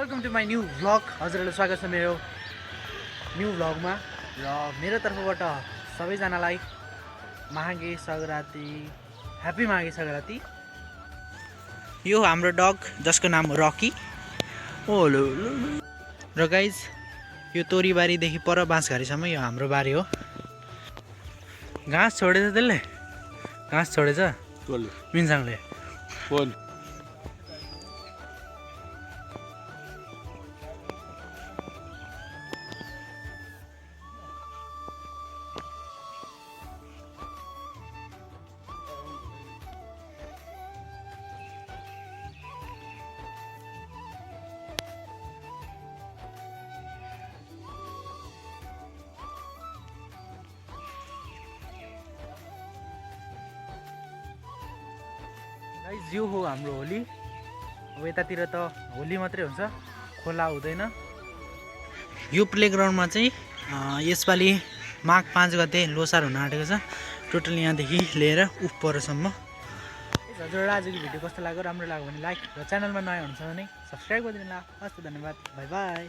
Welcome to my new vlog. हजुरहरूलाई स्वागत छ मेरो न्यू भ्लगमा। र मेरो तर्फबाट सबैजनालाई माघे सङ्क्रान्ति, ह्याप्पी माघे सङ्क्रान्ति। यो हाम्रो डग जसको नाम रकी। ओलो र गाइज यो तोरीबारीदेखि पर बाँसघारीसम्म यो हाम्रो बारी हो। घाँस छोडेछ त्यसले, घाँस छोडेछ मिन्साङले। गाइज यो हो हाम्रो होली। अब यतातिर त होली मात्रै हुन्छ, खोला हुँदैन। यो प्लेग्राउन्डमा चाहिँ यसपालि माघ 5 गते लोसार हुन आँटेको छ। टोटल यहाँदेखि लिएर उपरसम्म। हजुरलाई आजको भिडियो कस्तो लाग्यो, राम्रो लाग्यो भने लाइक र च्यानलमा नयाँ हुनुहुन्छ भने सब्सक्राइब गरिदिनु होला। हस् त, धन्यवाद, बाई बाई।